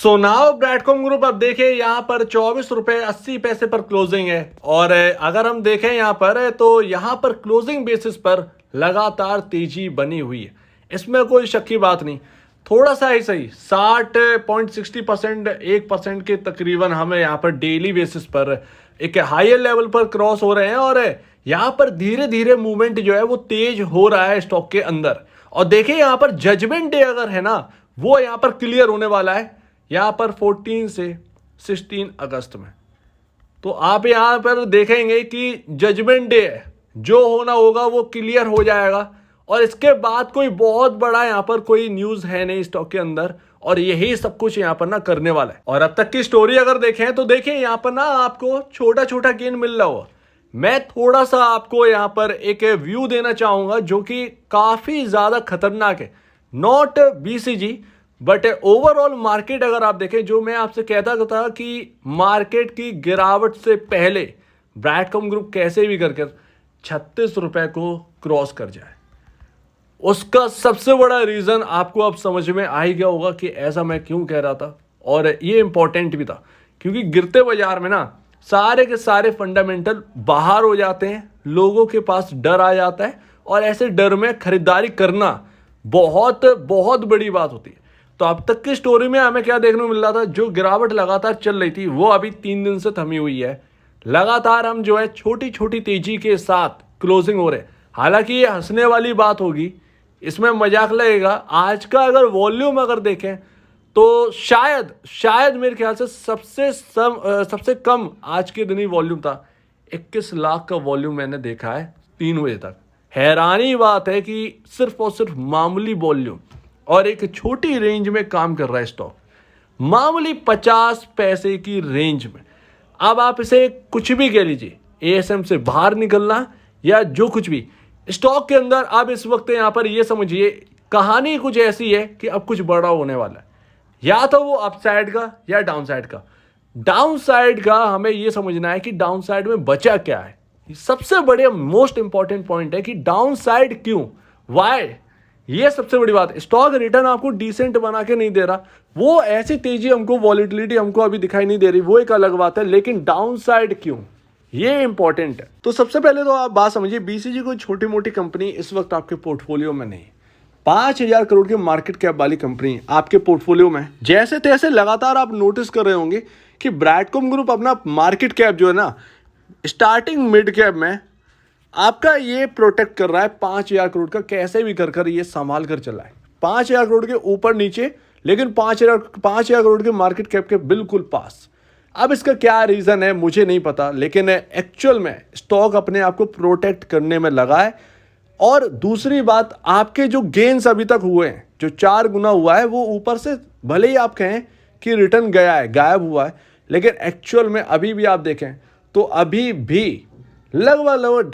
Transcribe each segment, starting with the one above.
So now ब्रैडकॉम group अब देखें यहाँ पर 24 रुपए 80 पैसे पर क्लोजिंग है। और अगर हम देखें यहाँ पर तो यहाँ पर क्लोजिंग बेसिस पर लगातार तेजी बनी हुई है, इसमें कोई शक की बात नहीं। थोड़ा सा ही सही 60.60% 1% के तकरीबन हमें यहाँ पर डेली बेसिस पर एक हायर लेवल पर क्रॉस हो रहे हैं। और यहाँ पर धीरे धीरे मूवमेंट जो है वो तेज हो रहा है स्टॉक के अंदर। और देखिए यहाँ पर जजमेंट डे अगर है ना, वो यहाँ पर क्लियर होने वाला है यहाँ पर 14 से 16 अगस्त में। तो आप यहाँ पर देखेंगे कि जजमेंट डे है, जो होना होगा वो क्लियर हो जाएगा। और इसके बाद कोई बहुत बड़ा यहाँ पर कोई न्यूज़ है नहीं स्टॉक के अंदर, और यही सब कुछ यहाँ पर ना करने वाला है। और अब तक की स्टोरी अगर देखें तो देखिए यहाँ पर ना आपको छोटा छोटा गेन मिल रहा होगा। मैं थोड़ा सा आपको यहाँ पर एक व्यू देना चाहूँगा जो कि काफ़ी ज़्यादा खतरनाक है। Not BCG but overall market अगर आप देखें, जो मैं आपसे कहता था कि मार्केट की गिरावट से पहले ब्रैडकॉम ग्रुप कैसे भी करके 36 रुपए को क्रॉस कर जाए, उसका सबसे बड़ा रीज़न आपको अब समझ में आ ही गया होगा कि ऐसा मैं क्यों कह रहा था। और ये इंपॉर्टेंट भी था क्योंकि गिरते बाजार में ना सारे के सारे फंडामेंटल बाहर हो जाते हैं, लोगों के पास डर आ जाता है, और ऐसे डर में खरीदारी करना बहुत बहुत बड़ी बात होती है। तो अब तक की स्टोरी में हमें क्या देखने को मिल रहा था, जो गिरावट लगातार चल रही थी वो अभी 3 दिन से थमी हुई है। लगातार हम जो है छोटी छोटी तेजी के साथ क्लोजिंग हो रहे हैं। हालांकि ये हंसने वाली बात होगी, इसमें मजाक लगेगा। आज का अगर वॉल्यूम अगर देखें तो शायद मेरे ख्याल से सबसे कम आज के दिन ही वॉल्यूम था। 21 लाख का वॉल्यूम मैंने देखा है 3 बजे तक। हैरानी बात है कि सिर्फ और सिर्फ मामूली वॉल्यूम और एक छोटी रेंज में काम कर रहा है स्टॉक, मामूली 50 पैसे की रेंज में। अब आप इसे कुछ भी कह लीजिए, एएसएम से बाहर निकलना या जो कुछ भी स्टॉक के अंदर, अब इस वक्त यहाँ पर ये समझिए कहानी कुछ ऐसी है कि अब कुछ बड़ा होने वाला है, या तो वो अपसाइड का या डाउनसाइड का। डाउनसाइड का हमें ये समझना है कि डाउनसाइड में बचा क्या है। सबसे बड़े मोस्ट इंपॉर्टेंट पॉइंट है कि डाउनसाइड क्यों, वाई, ये सबसे बड़ी बात है। स्टॉक रिटर्न आपको डिसेंट बना के नहीं दे रहा, वो ऐसी तेजी हमको, वॉलिटिलिटी हमको अभी दिखाई नहीं दे रही, वो एक अलग बात है, लेकिन डाउनसाइड क्यों, ये इंपॉर्टेंट है। तो सबसे पहले तो आप बात समझिए, बीसीजी कोई छोटी मोटी कंपनी इस वक्त आपके पोर्टफोलियो में नहीं। 5,000 करोड़ की मार्केट कैप वाली कंपनी आपके पोर्टफोलियो में। जैसे तैसे लगातार आप नोटिस कर रहे होंगे कि ब्रैडकॉम ग्रुप अपना मार्केट कैप जो है ना, स्टार्टिंग मिड कैप में आपका ये प्रोटेक्ट कर रहा है 5,000 करोड़ का। कैसे भी कर ये संभाल कर चला है 5,000 करोड़ के ऊपर नीचे, लेकिन 5,000 करोड़ के मार्केट कैप के बिल्कुल पास। अब इसका क्या रीज़न है मुझे नहीं पता, लेकिन एक्चुअल में स्टॉक अपने आप को प्रोटेक्ट करने में लगा है। और दूसरी बात, आपके जो गेन्स अभी तक हुए हैं, जो 4 गुना हुआ है, वो ऊपर से भले ही आप कहें कि रिटर्न गया है, गायब हुआ है, लेकिन एक्चुअल में अभी भी आप देखें तो अभी भी लगभग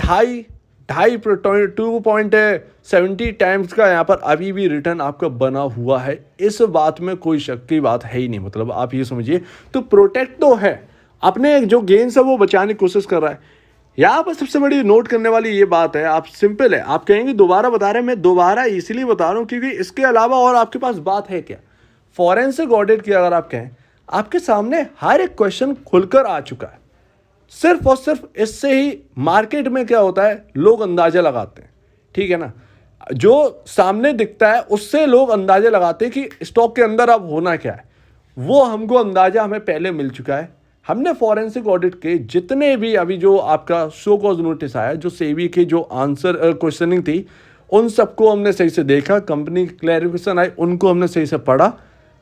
2.70 टाइम्स का यहाँ पर अभी भी रिटर्न आपका बना हुआ है। इस बात में कोई शक की बात है ही नहीं। मतलब आप ये समझिए, तो प्रोटेक्ट तो है, अपने जो गेन्स है वो बचाने की कोशिश कर रहा है। यहाँ पर सबसे बड़ी नोट करने वाली ये बात है, आप सिंपल है, आप कहेंगे दोबारा बता रहे हैं, मैं दोबारा इसीलिए बता रहा हूँ क्योंकि इसके अलावा और आपके पास बात है क्या। फॉरेंसिक ऑडिट की अगर आप कहें, आपके सामने हर एक क्वेश्चन खुलकर आ चुका है। सिर्फ और सिर्फ इससे ही मार्केट में क्या होता है, लोग अंदाजा लगाते हैं, ठीक है ना। जो सामने दिखता है उससे लोग अंदाजा लगाते हैं कि स्टॉक के अंदर अब होना क्या है। वो हमको अंदाजा हमें पहले मिल चुका है। हमने फॉरेंसिक ऑडिट के जितने भी अभी जो आपका शो कॉज नोटिस आया, जो सेबी के जो आंसर क्वेश्चनिंग थी, उन सबको हमने सही से देखा, कंपनी की क्लैरिफिकेशन आई, उनको हमने सही से पढ़ा।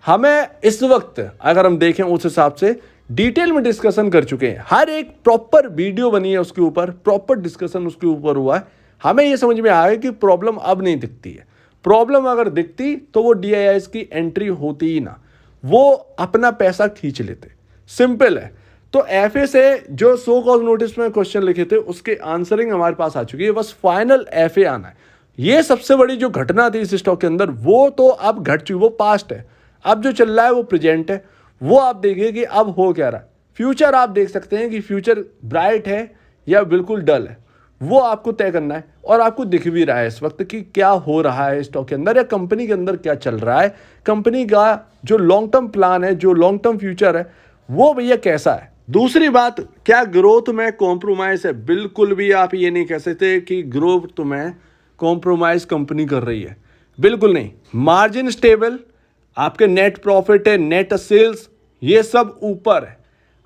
हमें इस वक्त अगर हम देखें उस हिसाब से डिटेल में डिस्कशन कर चुके हैं, हर एक प्रॉपर वीडियो बनी है उसके ऊपर, प्रॉपर डिस्कशन उसके ऊपर हुआ है। हमें ये समझ में आया कि प्रॉब्लम अब नहीं दिखती है। प्रॉब्लम अगर दिखती तो वो DIIs की एंट्री होती ही ना, वो अपना पैसा खींच लेते। सिंपल है। तो FA से जो शो कॉज नोटिस में क्वेश्चन लिखे थे उसके आंसरिंग हमारे पास आ चुकी है, बस फाइनल FA आना है। ये सबसे बड़ी जो घटना थी इस स्टॉक के अंदर, वो तो अब घट चुकी, वो पास्ट है। अब जो चल रहा है वो प्रेजेंट है। वो आप देखिए कि अब हो क्या रहा है। फ्यूचर आप देख सकते हैं कि फ्यूचर ब्राइट है या बिल्कुल डल है, वो आपको तय करना है। और आपको दिख भी रहा है इस वक्त कि क्या हो रहा है स्टॉक के अंदर या कंपनी के अंदर क्या चल रहा है। कंपनी का जो लॉन्ग टर्म प्लान है, जो लॉन्ग टर्म फ्यूचर है, वो भैया कैसा है। दूसरी बात, क्या ग्रोथ में कॉम्प्रोमाइज है? बिल्कुल भी आप ये नहीं कह सकते कि ग्रोथ में कॉम्प्रोमाइज कंपनी कर रही है, बिल्कुल नहीं। मार्जिन स्टेबल, आपके नेट प्रॉफिट है, नेट सेल्स, ये सब ऊपर है,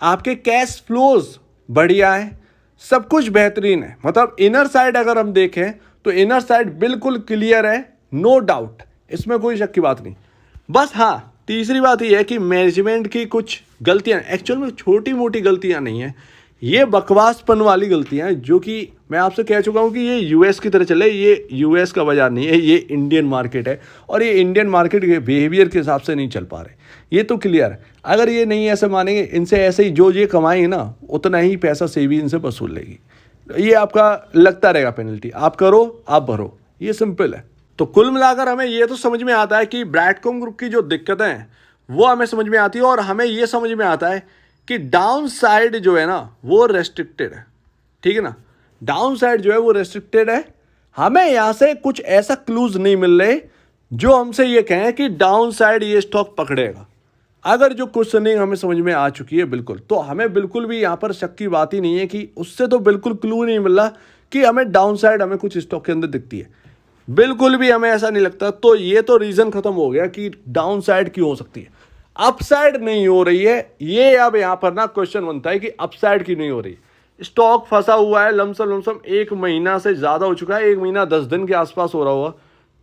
आपके कैश फ्लोज बढ़िया है, सब कुछ बेहतरीन है। मतलब इनर साइड अगर हम देखें तो इनर साइड बिल्कुल क्लियर है, नो डाउट, इसमें कोई शक की बात नहीं। बस हाँ, तीसरी बात यह है कि मैनेजमेंट की कुछ गलतियां, एक्चुअल में छोटी मोटी गलतियां नहीं है, ये बकवासपन वाली गलतियां हैं, जो कि मैं आपसे कह चुका हूं कि ये यूएस की तरह चले। ये यूएस का बाजार नहीं है, ये इंडियन मार्केट है, और ये इंडियन मार्केट के बिहेवियर के हिसाब से नहीं चल पा रहे, ये तो क्लियर है। अगर ये नहीं ऐसे मानेंगे, इनसे ऐसे ही जो ये कमाएंगे ना, उतना ही पैसा सेबी इनसे वसूल लेगी। ये आपका लगता रहेगा पेनल्टी, आप करो आप भरो, ये सिंपल है। तो कुल मिलाकर हमें ये तो समझ में आता है कि ब्रैडकॉम ग्रुप की जो दिक्कतें हैं वो हमें समझ में आती है, और हमें ये समझ में आता है कि डाउन साइड जो है ना वो रेस्ट्रिक्टेड है, ठीक है ना, डाउन साइड जो है वो रेस्ट्रिक्टेड है। हमें यहाँ से कुछ ऐसा क्लूज नहीं मिल रहे जो हमसे ये कहें कि डाउन साइड ये स्टॉक पकड़ेगा। अगर जो क्वेश्चनिंग हमें समझ में आ चुकी है बिल्कुल, तो हमें बिल्कुल भी यहाँ पर शक की बात ही नहीं है कि उससे तो बिल्कुल क्लू नहीं मिल रहा कि हमें डाउन साइड हमें कुछ स्टॉक के अंदर दिखती है, बिल्कुल भी हमें ऐसा नहीं लगता। तो ये तो रीजन खत्म हो गया कि डाउन साइड क्यों हो सकती है, अपसाइड नहीं हो रही है। ये अब यहाँ पर ना क्वेश्चन बनता है कि अपसाइड क्यों नहीं हो रही। स्टॉक फंसा हुआ है लमसम 1 महीना से ज़्यादा हो चुका है, 1 महीना 10 दिन के आसपास हो रहा होगा,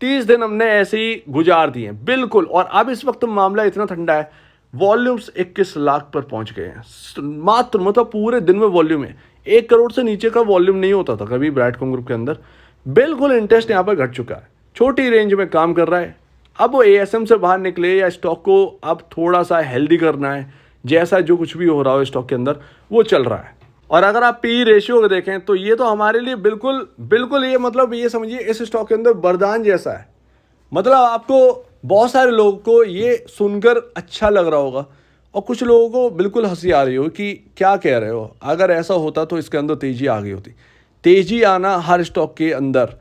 30 दिन हमने ऐसे ही गुजार दिए हैं बिल्कुल। और अब इस वक्त मामला इतना ठंडा है, वॉल्यूम्स 21 लाख पर पहुंच गए हैं मात्र, मतलब पूरे दिन में वॉल्यूम है 1 करोड़ से नीचे का वॉल्यूम नहीं होता था कभी ब्रैडकॉम ग्रुप के अंदर। बिल्कुल इंटरेस्ट यहाँ पर घट चुका है, छोटी रेंज में काम कर रहा है। अब वो एएसएम से बाहर निकले या स्टॉक को अब थोड़ा सा हेल्दी करना है, जैसा जो कुछ भी हो रहा हो स्टॉक के अंदर वो चल रहा है। और अगर आप पी रेशियो को देखें तो ये तो हमारे लिए बिल्कुल ये मतलब ये समझिए इस स्टॉक के अंदर वरदान जैसा है। मतलब आपको बहुत सारे लोगों को ये सुनकर अच्छा लग रहा होगा और कुछ लोगों को बिल्कुल हंसी आ रही हो कि क्या कह रहे हो, अगर ऐसा होता तो इसके अंदर तेजी आ गई होती। तेजी आना हर स्टॉक के अंदर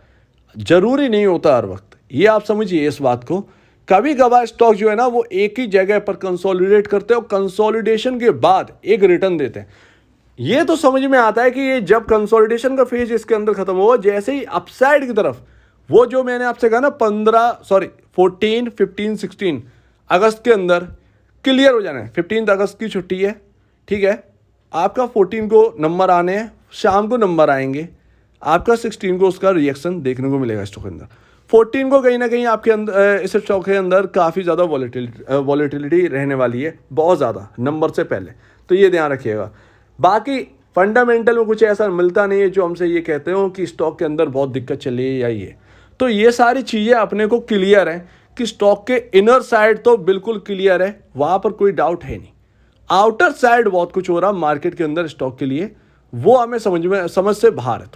जरूरी नहीं होता हर वक्त, ये आप समझिए इस बात को। कभी कभार स्टॉक जो है ना वो एक ही जगह पर कंसोलिडेट करते हैं और कंसोलिडेशन के बाद एक रिटर्न देते हैं। ये तो समझ में आता है कि ये जब कंसोलिडेशन का फेज इसके अंदर खत्म हो, जैसे ही अपसाइड की तरफ वो जो मैंने आपसे कहा ना 14, 15, 16 अगस्त के अंदर क्लियर हो जाना है। 15 अगस्त की छुट्टी है, ठीक है, आपका 14 को नंबर आने हैं, शाम को नंबर आएंगे, आपका 16 को उसका रिएक्शन देखने को मिलेगा स्टॉक के अंदर। 14 को कहीं ना कहीं आपके अंदर इस स्टॉक के अंदर काफ़ी ज़्यादा वॉलेटिलिटी रहने वाली है, बहुत ज़्यादा नंबर से पहले, तो ये ध्यान रखिएगा। बाकी फंडामेंटल में कुछ ऐसा मिलता नहीं है जो हमसे ये कहते हो कि स्टॉक के अंदर बहुत दिक्कत चली है या ये, तो ये सारी चीज़ें अपने को क्लियर है कि स्टॉक के इनर साइड तो बिल्कुल क्लियर है, वहाँ पर कोई डाउट है नहीं। आउटर साइड बहुत कुछ हो रहा मार्केट के अंदर स्टॉक के लिए, वो हमें समझ से बाहर है,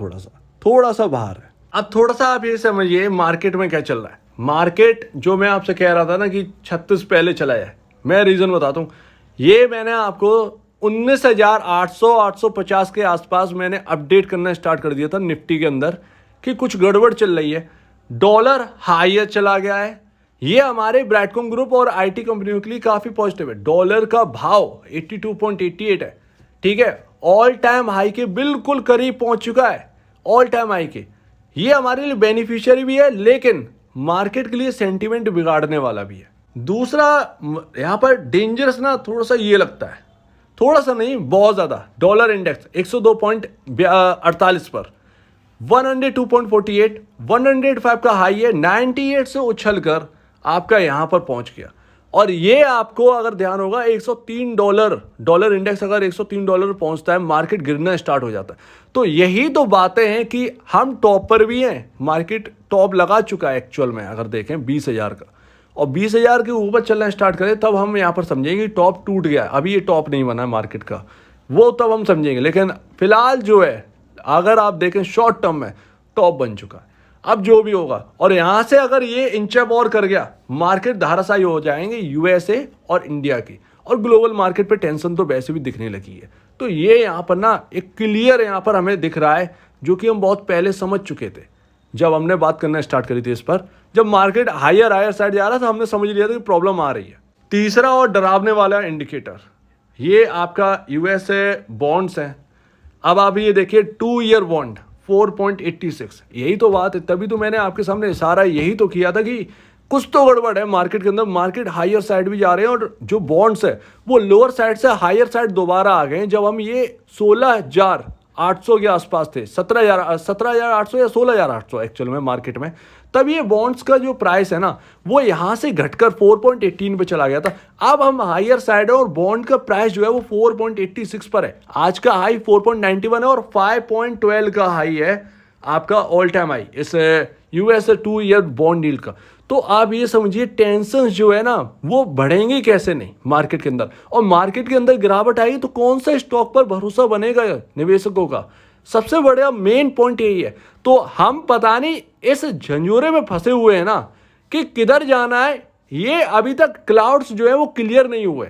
थोड़ा सा बाहर है। अब थोड़ा सा आप ये समझिए मार्केट में क्या चल रहा है। मार्केट जो मैं आपसे कह रहा था ना कि 36 पहले चला है, मैं रीज़न बताता हूँ। ये मैंने आपको 19,800 850 के आसपास मैंने अपडेट करना स्टार्ट कर दिया था निफ्टी के अंदर कि कुछ गड़बड़ चल रही है। डॉलर हायर चला गया है, ये हमारे ब्रैडकॉम ग्रुप और आईटी कंपनियों के लिए काफ़ी पॉजिटिव है। डॉलर का भाव 82.88 है, ठीक है, ऑल टाइम हाई के बिल्कुल करीब पहुंच चुका है, ऑल टाइम हाई के। ये हमारे लिए बेनिफिशियरी भी है, लेकिन मार्केट के लिए सेंटीमेंट बिगाड़ने वाला भी है। दूसरा यहाँ पर डेंजरस ना थोड़ा सा ये लगता है, थोड़ा सा नहीं बहुत ज़्यादा। डॉलर इंडेक्स 102.48 पर 102.48, 105 का हाई है, 98 से उछलकर आपका यहाँ पर पहुँच गया। और ये आपको अगर ध्यान होगा $103, डॉलर इंडेक्स अगर $103 पहुंचता है, मार्केट गिरना स्टार्ट हो जाता है। तो यही तो बातें हैं कि हम टॉप पर भी हैं, मार्केट टॉप लगा चुका है एक्चुअल में अगर देखें 20,000 का, और 20,000 के ऊपर चलना स्टार्ट करें तब हम यहाँ पर समझेंगे टॉप टूट गया। अभी ये टॉप नहीं बना है मार्केट का, वो तब हम समझेंगे, लेकिन फिलहाल जो है अगर आप देखें शॉर्ट टर्म में टॉप बन चुका है। अब जो भी होगा, और यहाँ से अगर ये इंचअप और कर गया, मार्केट धाराशायी हो जाएंगे यूएसए और इंडिया की, और ग्लोबल मार्केट पे टेंशन तो वैसे भी दिखने लगी है। तो ये यहाँ पर ना एक क्लियर यहाँ पर हमें दिख रहा है, जो कि हम बहुत पहले समझ चुके थे जब हमने बात करना स्टार्ट करी थी इस पर। जब मार्केट हायर साइड जा रहा था हमने समझ लिया था कि प्रॉब्लम आ रही है। तीसरा और डरावने वाला इंडिकेटर, ये आपका यूएसए बॉन्ड्स हैं। अब आप ये देखिए 2 ईयर बॉन्ड 4.86, यही तो बात है। तभी तो मैंने आपके सामने इशारा यही तो किया था कि कुछ तो गड़बड़ है मार्केट के अंदर। मार्केट हायर साइड भी जा रहे हैं और जो बॉन्ड्स है वो लोअर साइड से हायर साइड दोबारा आ गए हैं। जब हम ये 16,800 के आसपास थे, 17,800 या 16,800 एक्चुअल में मार्केट में, तब ये बॉन्ड्स का जो प्राइस है ना वो यहाँ से घटकर 4.18 पे चला गया था। अब हम हायर साइड है और बॉन्ड का प्राइस जो है वो 4.86 पर है। आज का हाई 4.91 है और 5.12 का हाई है आपका ऑल टाइम हाई इस यूएस 2 ईयर बॉन्ड डील का। तो आप ये समझिए टेंशन जो है ना वो बढ़ेंगे कैसे नहीं मार्केट के अंदर, और मार्केट के अंदर गिरावट आएगी तो कौन सा स्टॉक पर भरोसा बनेगा निवेशकों का। सबसे बड़ा मेन पॉइंट यही है। तो हम पता नहीं इस झंझोरे में फंसे हुए हैं ना कि किधर जाना है। ये अभी तक क्लाउड्स जो है वो क्लियर नहीं हुए।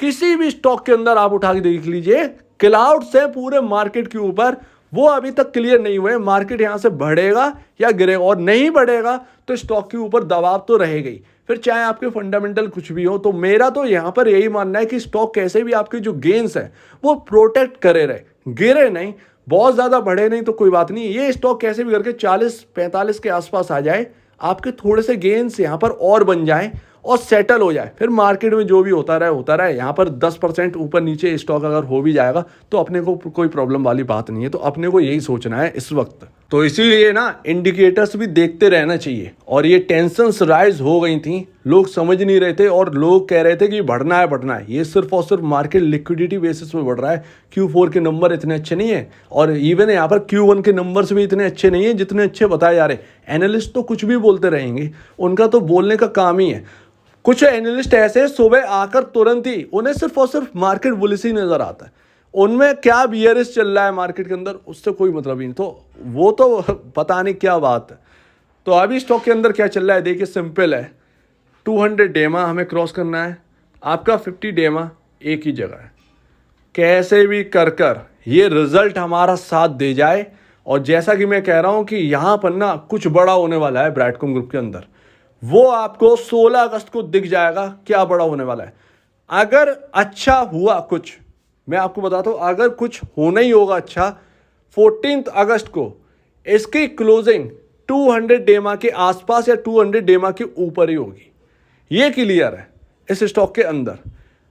किसी भी स्टॉक के अंदर आप उठा के देख लीजिए, क्लाउड्स है पूरे मार्केट के ऊपर, वो अभी तक क्लियर नहीं हुए मार्केट यहां से बढ़ेगा या गिरेगा। और नहीं बढ़ेगा तो स्टॉक के ऊपर दबाव तो रहेगा ही, फिर चाहे आपके फंडामेंटल कुछ भी हो। तो मेरा तो यहां पर यही मानना है कि स्टॉक कैसे भी आपके जो गेन्स है वो प्रोटेक्ट करे रहे, गिरे नहीं, बहुत ज्यादा बढ़े नहीं तो कोई बात नहीं। ये स्टॉक कैसे भी करके 40-45 के आसपास आ जाए, आपके थोड़े से गेन्स यहां पर और बन जाए और सेटल हो जाए, फिर मार्केट में जो भी होता रहे। यहाँ पर 10% ऊपर नीचे स्टॉक अगर हो भी जाएगा तो अपने को कोई प्रॉब्लम वाली बात नहीं है। तो अपने को यही सोचना है इस वक्त। तो इसीलिए ना इंडिकेटर्स भी देखते रहना चाहिए। और ये टेंशन्स राइज हो गई थी, लोग समझ नहीं रहे थे और लोग कह रहे थे कि बढ़ना है। ये सिर्फ और सिर्फ मार्केट लिक्विडिटी बेसिस पे बढ़ रहा है। Q4 के नंबर इतने अच्छे नहीं है और इवन यहाँ पर Q1 के नंबर्स भी इतने अच्छे नहीं है जितने अच्छे बताए जा रहे। एनालिस्ट तो कुछ भी बोलते रहेंगे, उनका तो बोलने का काम ही है। कुछ एनालिस्ट ऐसे सुबह आकर तुरंत ही उन्हें सिर्फ और सिर्फ मार्केट बुलिश ही नजर आता है। उनमें क्या बियरिश चल रहा है मार्केट के अंदर उससे कोई मतलब ही नहीं। तो वो तो पता नहीं क्या बात है। तो अभी स्टॉक के अंदर क्या चल रहा है देखिए, सिंपल है। 200 डेमा हमें क्रॉस करना है, आपका 50 डेमा एक ही जगह है। कैसे भी कर ये रिजल्ट हमारा साथ दे जाए। और जैसा कि मैं कह रहा हूं कि यहाँ पर ना कुछ बड़ा होने वाला है ब्रैडकॉम ग्रुप के अंदर, वो आपको 16 अगस्त को दिख जाएगा क्या बड़ा होने वाला है। अगर अच्छा हुआ कुछ, मैं आपको बताता हूं, अगर कुछ होना ही होगा अच्छा, 14 अगस्त को इसकी क्लोजिंग 200 डेमा के आसपास या 200 डेमा के ऊपर ही होगी। ये क्लियर है इस स्टॉक के अंदर।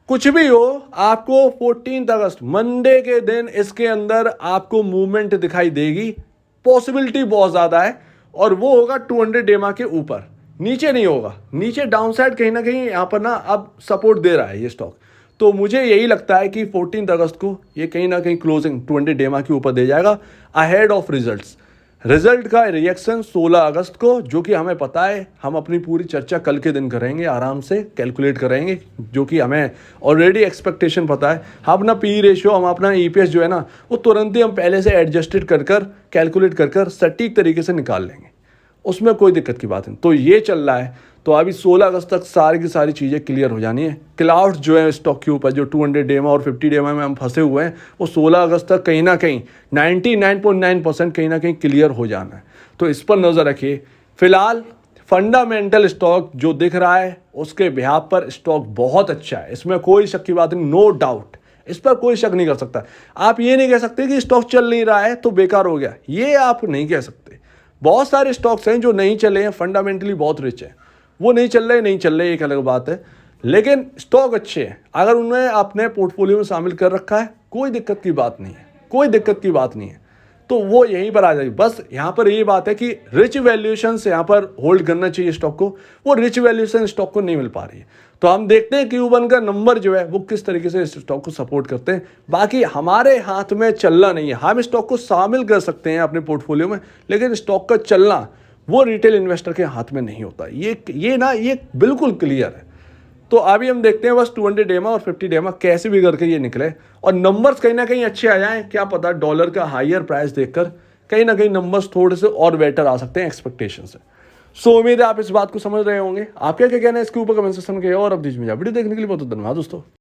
कुछ भी हो, आपको 14 अगस्त मंडे के दिन इसके अंदर आपको मूवमेंट दिखाई देगी। पॉसिबिलिटी बहुत ज्यादा है और वो होगा 200 डेमा के ऊपर, नीचे नहीं होगा। नीचे डाउनसाइड कहीं ना कहीं यहाँ पर ना अब सपोर्ट दे रहा है ये स्टॉक। तो मुझे यही लगता है कि 14 अगस्त को ये कहीं ना कहीं क्लोजिंग 200 डेमा के ऊपर दे जाएगा अहेड ऑफ रिजल्ट्स। रिजल्ट का रिएक्शन 16 अगस्त को, जो कि हमें पता है। हम अपनी पूरी चर्चा कल के दिन करेंगे, आराम से कैलकुलेट करेंगे, जो कि हमें ऑलरेडी एक्सपेक्टेशन पता है। हम अपना पी रेशियो, हम अपना ईपीएस जो है ना वो तुरंत ही हम पहले से एडजस्टेड कर कैलकुलेट कर सटीक तरीके से निकाल लेंगे, उसमें कोई दिक्कत की बात नहीं। तो ये चल रहा है। तो अभी 16 अगस्त तक सारी की सारी चीज़ें क्लियर हो जानी है। क्लाउड्स जो है स्टॉक के ऊपर, जो 200 डेमा और 50 डेमा में हम फंसे हुए हैं, वो 16 अगस्त तक कहीं ना कहीं 99.9% कहीं ना कहीं क्लियर हो जाना है। तो इस पर नज़र रखिए। फिलहाल फंडामेंटल स्टॉक जो दिख रहा है उसके बिहाफ पर स्टॉक बहुत अच्छा है, इसमें कोई शक की बात नहीं, नो डाउट। इस पर कोई शक नहीं कर सकता। आप ये नहीं कह सकते कि स्टॉक चल नहीं रहा है तो बेकार हो गया, ये आप नहीं कह सकते। बहुत सारे स्टॉक्स हैं जो नहीं चले हैं, फंडामेंटली बहुत रिच है, वो नहीं चल रहे एक अलग बात है, लेकिन स्टॉक अच्छे हैं। अगर उन्हें अपने पोर्टफोलियो में शामिल कर रखा है, कोई दिक्कत की बात नहीं है, तो वो यहीं पर आ जाएगी। बस यहाँ पर ये बात है कि रिच वैल्यूएशन से यहाँ पर होल्ड करना चाहिए स्टॉक को, वो रिच वैल्यूएशन स्टॉक को नहीं मिल पा रही है। तो हम देखते हैं Q1 का नंबर जो है वो किस तरीके से इस स्टॉक को सपोर्ट करते हैं। बाकी हमारे हाथ में चलना नहीं है, हम स्टॉक को शामिल कर सकते हैं अपने पोर्टफोलियो में, लेकिन स्टॉक का चलना वो रिटेल इन्वेस्टर के हाथ में नहीं होता। ये बिल्कुल क्लियर है। तो अभी हम देखते हैं बस 200 डेमा और 50 डेमा कैसे भी करके ये निकले और नंबर्स कहीं ना कहीं अच्छे आ जाएं। क्या पता डॉलर का हायर प्राइस देखकर कहीं ना कहीं नंबर्स थोड़े से और बेटर आ सकते हैं एक्सपेक्टेशन से। सो उम्मीद है आप इस बात को समझ रहे होंगे। आप क्या कहना है इसके ऊपर कमेंट सेक्शन में, और अब वीडियो देखने के लिए बहुत धन्यवाद दोस्तों।